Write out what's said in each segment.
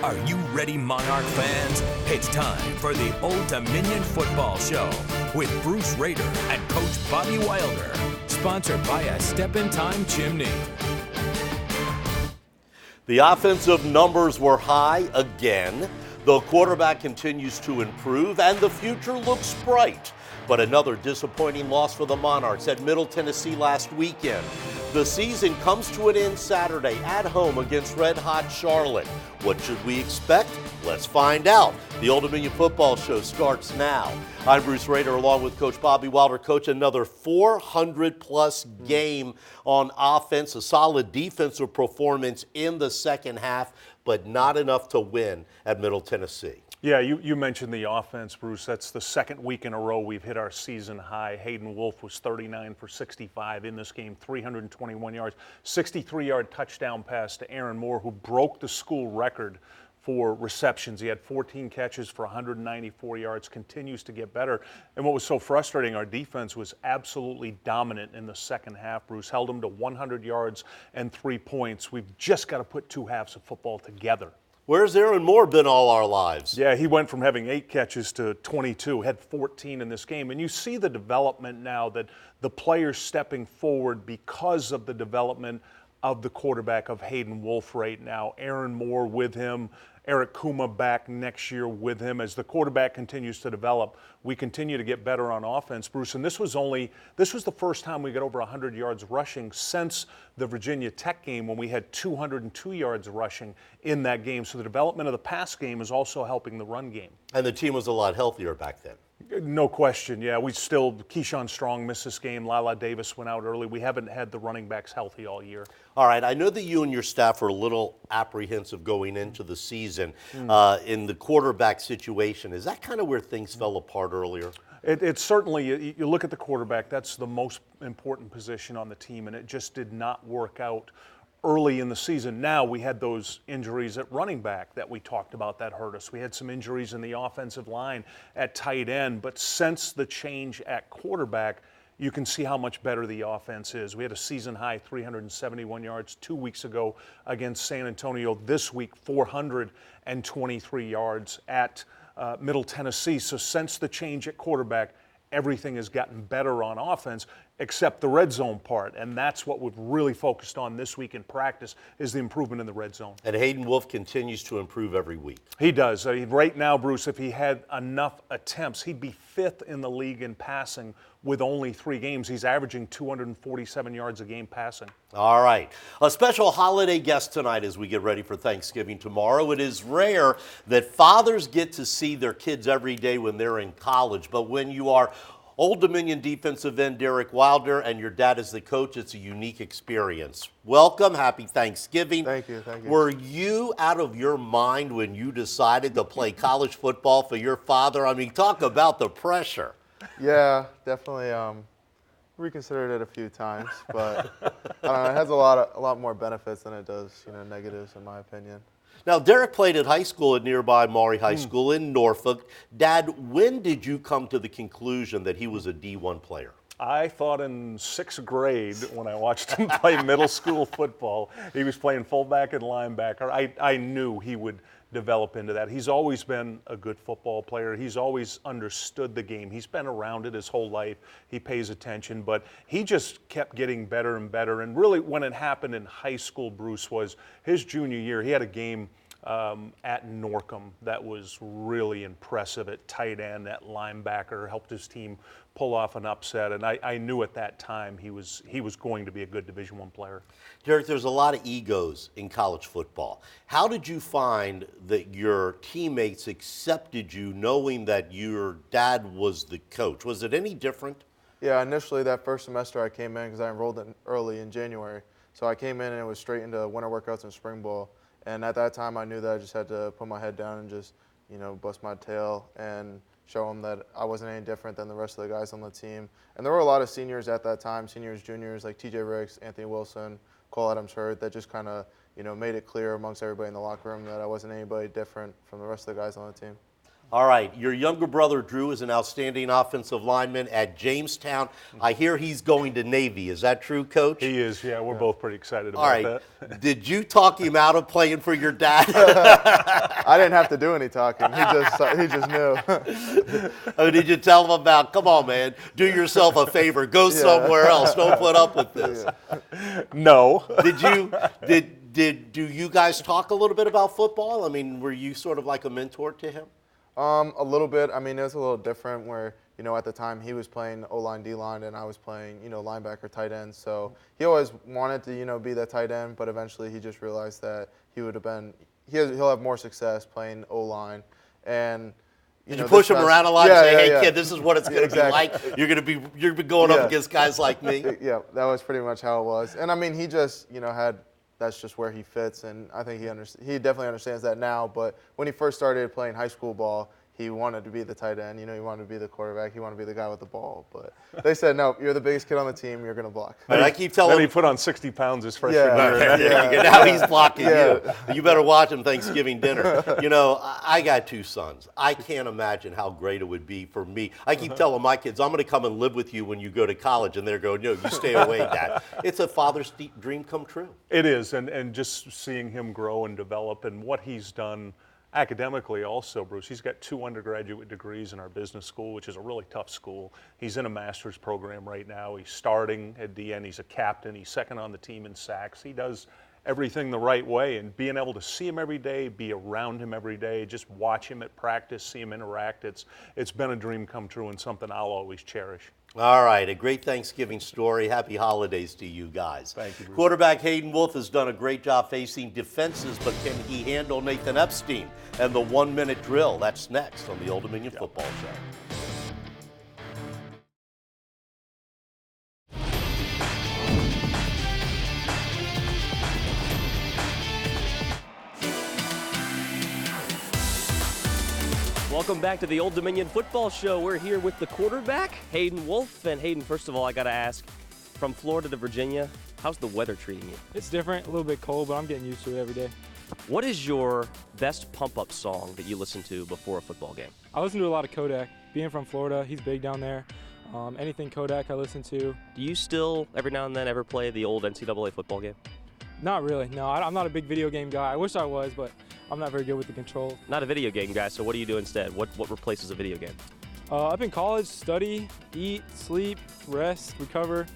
Are you ready, Monarch fans? It's time for the Old Dominion Football Show with Bruce Rader and Coach Bobby Wilder. Sponsored by a Step-in-Time Chimney. The offensive numbers were high again. The quarterback continues to improve, and the future looks bright. But another disappointing loss for the Monarchs at Middle Tennessee last weekend. The season comes to an end Saturday at home against red-hot Charlotte. What should we expect? Let's find out. The Old Dominion Football Show starts now. I'm Bruce Rader along with Coach Bobby Wilder. Coach, another 400-plus game on offense, a solid defensive performance in the second half, but not enough to win at Middle Tennessee. Yeah, you mentioned the offense, Bruce. That's the second week in a row we've hit our season high. Hayden Wolf was 39 for 65 in this game, 321 yards, 63-yard touchdown pass to Aaron Moore, who broke the school record for receptions. He had 14 catches for 194 yards, continues to get better. And what was so frustrating, our defense was absolutely dominant in the second half. Bruce held them to 100 yards and 3 points. We've just got to put two halves of football together. Where's Aaron Moore been all our lives? Yeah, he went from having 8 catches to 22, had 14 in this game. And you see the development now that the players stepping forward because of the development of the quarterback of Hayden Wolf right now. Aaron Moore with him, Eric Kuma back next year with him. As the quarterback continues to develop, we continue to get better on offense, Bruce. And this was the first time we got over 100 yards rushing since the Virginia Tech game when we had 202 yards rushing in that game. So the development of the pass game is also helping the run game. And the team was a lot healthier back then. No question, yeah. Keyshawn Strong missed this game. Lala Davis went out early. We haven't had the running backs healthy all year. All right, I know that you and your staff are a little apprehensive going into the season in the quarterback situation. Is that kind of where things fell apart earlier? It's certainly, you look at the quarterback, that's the most important position on the team, and it just did not work out early in the season. Now we had those injuries at running back that we talked about that hurt us. We had some injuries in the offensive line at tight end, but since the change at quarterback, you can see how much better the offense is. We had a season high 371 yards 2 weeks ago against San Antonio. This week, 423 yards at Middle Tennessee. So since the change at quarterback, everything has gotten better on offense except the red zone part, and that's what we've really focused on this week in practice is the improvement in the red zone. And Hayden Wolf continues to improve every week. He does. Right now, Bruce, if he had enough attempts, he'd be 5th in the league in passing with only 3 games. He's averaging 247 yards a game passing. All right. A special holiday guest tonight as we get ready for Thanksgiving tomorrow. It is rare that fathers get to see their kids every day when they're in college, but when you are Old Dominion defensive end Derek Wilder and your dad is the coach, it's a unique experience. Welcome. Happy Thanksgiving. Thank you. Were you out of your mind when you decided to play college football for your father? I mean, talk about the pressure. Yeah, definitely reconsidered it a few times, but it has a lot more benefits than it does, negatives in my opinion. Now, Derek played at high school at nearby Maury High School in Norfolk. Dad, when did you come to the conclusion that he was a D1 player? I thought in 6th grade when I watched him play middle school football, he was playing fullback and linebacker. I knew he would develop into that. He's always been a good football player. He's always understood the game. He's been around it his whole life. He pays attention, but he just kept getting better and better. And really when it happened in high school, Bruce, was his junior year. He had a game at Norcom that was really impressive at tight end, at linebacker, helped his team pull off an upset, and I knew at that time he was going to be a good Division I player. Derek, there's a lot of egos in college football. How did you find that your teammates accepted you knowing that your dad was the coach? Was it any different? Yeah, initially that first semester I came in because I enrolled in early in January. So I came in and it was straight into winter workouts and spring ball. And at that time I knew that I just had to put my head down and just, bust my tail and show them that I wasn't any different than the rest of the guys on the team. And there were a lot of seniors at that time, seniors, juniors, like TJ Ricks, Anthony Wilson, Cole Adams-Hurd, that just kind of, made it clear amongst everybody in the locker room that I wasn't anybody different from the rest of the guys on the team. All right, your younger brother Drew is an outstanding offensive lineman at Jamestown. I hear he's going to Navy. Is that true, Coach? He is, yeah. We're both pretty excited about All right. that. Did you talk him out of playing for your dad? I didn't have to do any talking. He just knew. I mean, did you tell him about, come on, man, do yourself a favor, go somewhere else, don't put up with this? No. Do you guys talk a little bit about football? I mean, were you sort of like a mentor to him? A little bit. I mean, it was a little different where, at the time he was playing O-line, D-line, and I was playing, linebacker, tight end. So he always wanted to, be that tight end, but eventually he just realized that he'll have more success playing O-line. And, Did you push him around a lot and say, hey, kid, this is what it's going to be like? You're going to be going up against guys like me? Yeah, that was pretty much how it was. And, I mean, he just, that's just where he fits, and I think he definitely understands that now. But when he first started playing high school ball, he wanted to be the tight end. He wanted to be the quarterback. He wanted to be the guy with the ball. But they said, no, you're the biggest kid on the team. You're going to block. And I keep telling him. Then he put on 60 pounds his freshman year. Yeah. Now he's blocking you. You better watch him Thanksgiving dinner. I got 2 sons. I can't imagine how great it would be for me. I keep telling my kids, I'm going to come and live with you when you go to college. And they're going, no, you stay away, Dad. It's a father's dream come true. It is, and just seeing him grow and develop and what he's done academically also, Bruce. He's got 2 undergraduate degrees in our business school, which is a really tough school. He's in a master's program right now. He's starting at DN. He's a captain. He's second on the team in sacks. He does everything the right way, and being able to see him every day, be around him every day, just watch him at practice, see him interact, it's been a dream come true and something I'll always cherish. All right, a great Thanksgiving story. Happy holidays to you guys. Thank you, Bruce. Quarterback Hayden Wolff has done a great job facing defenses, but can he handle Nathan Epstein and the 1-minute drill? That's next on the Old Dominion Football Show. Welcome back to the Old Dominion Football Show. We're here with the quarterback, Hayden Wolff. And Hayden, first of all, I got to ask, from Florida to Virginia, how's the weather treating you? It's different, a little bit cold, but I'm getting used to it every day. What is your best pump-up song that you listen to before a football game? I listen to a lot of Kodak. Being from Florida, he's big down there. Anything Kodak I listen to. Do you still, every now and then, ever play the old NCAA football game? Not really, no. I'm not a big video game guy. I wish I was, but I'm not very good with the controls. Not a video game guy, so what do you do instead? What replaces a video game? Up in college, study, eat, sleep, rest, recover,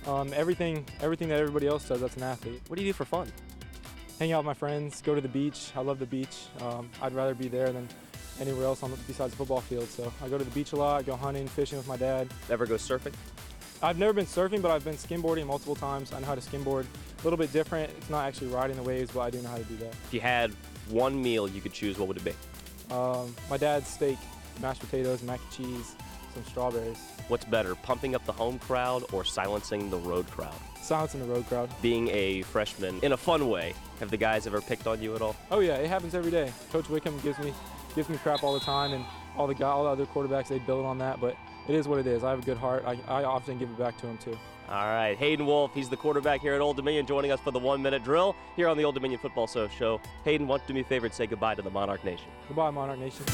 everything that everybody else does that's an athlete. What do you do for fun? Hang out with my friends, go to the beach. I love the beach. I'd rather be there than anywhere else besides the football field. So I go to the beach a lot, go hunting, fishing with my dad. Ever go surfing? I've never been surfing, but I've been skimboarding multiple times. I know how to skimboard. A little bit different. It's not actually riding the waves, but I do know how to do that. If you had one meal you could choose, what would it be? My dad's steak, mashed potatoes, mac and cheese, some strawberries. What's better, pumping up the home crowd or silencing the road crowd? Silencing the road crowd. Being a freshman, in a fun way, have the guys ever picked on you at all? Oh yeah, it happens every day. Coach Wickham gives me crap all the time, and all the other quarterbacks, they build on that, but it is what it is. I have a good heart. I often give it back to him too. All right, Hayden Wolff, he's the quarterback here at Old Dominion, joining us for the 1-minute drill here on the Old Dominion Football Show. Hayden, why don't you do me a favor and say goodbye to the Monarch Nation? Goodbye, Monarch Nation.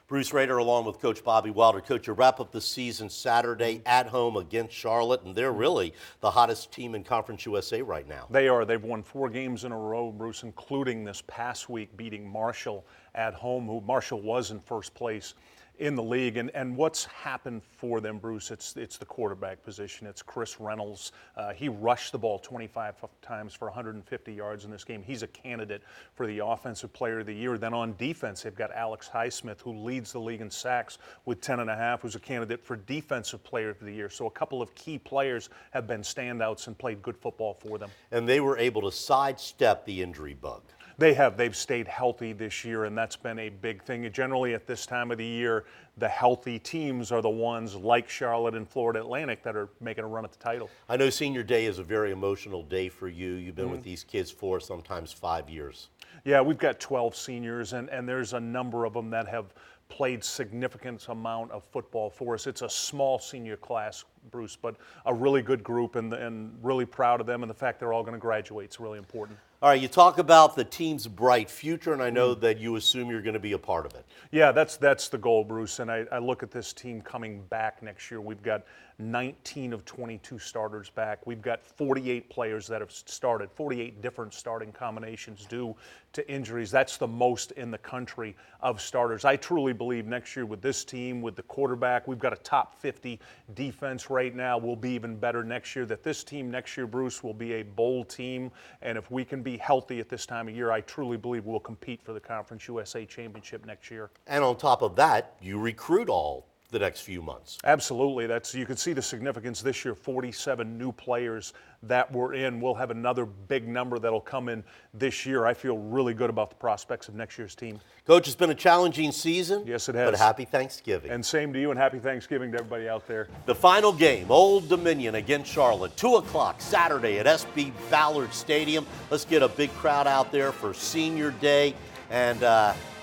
Bruce Rader along with Coach Bobby Wilder. Coach, you wrap up the season Saturday at home against Charlotte, and they're really the hottest team in Conference USA right now. They are. They've won 4 games in a row, Bruce, including this past week beating Marshall at home, who Marshall was in first place in the league. And what's happened for them, Bruce, it's the quarterback position. It's Chris Reynolds. He rushed the ball 25 times for 150 yards in this game. He's a candidate for the Offensive Player of the Year. Then on defense, they've got Alex Highsmith, who leads the league in sacks with 10.5, who's a candidate for Defensive Player of the Year. So a couple of key players have been standouts and played good football for them. And they were able to sidestep the injury bug. They have. They've stayed healthy this year, and that's been a big thing. Generally, at this time of the year, the healthy teams are the ones like Charlotte and Florida Atlantic that are making a run at the title. I know Senior Day is a very emotional day for you. You've been with these kids for sometimes 5 years. Yeah, we've got 12 seniors, and there's a number of them that have played significant amount of football for us. It's a small senior class, Bruce, but a really good group, and really proud of them, and the fact they're all going to graduate is really important. All right, you talk about the team's bright future, and I know that you assume you're going to be a part of it. Yeah, that's the goal, Bruce. And I look at this team coming back next year. We've got 19 of 22 starters back. We've got 48 players that have started, 48 different starting combinations due to injuries. That's the most in the country of starters. I truly believe next year with this team, with the quarterback, we've got a top 50 defense right now. We'll be even better next year. That this team next year, Bruce, will be a bowl team. And if we can be healthy at this time of year, I truly believe we'll compete for the Conference USA Championship next year. And on top of that, you recruit all the next few months. Absolutely. You can see the significance this year, 47 new players that were in. We'll have another big number that'll come in this year. I feel really good about the prospects of next year's team. Coach, it's been a challenging season. Yes, it has. But happy Thanksgiving. And same to you, and happy Thanksgiving to everybody out there. The final game, Old Dominion against Charlotte, 2 o'clock Saturday at SB Ballard Stadium. Let's get a big crowd out there for Senior Day. And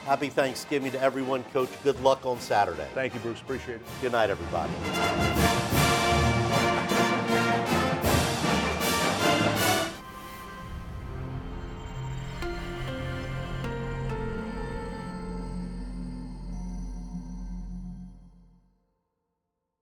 happy Thanksgiving to everyone. Coach, good luck on Saturday. Thank you, Bruce. Appreciate it. Good night, everybody.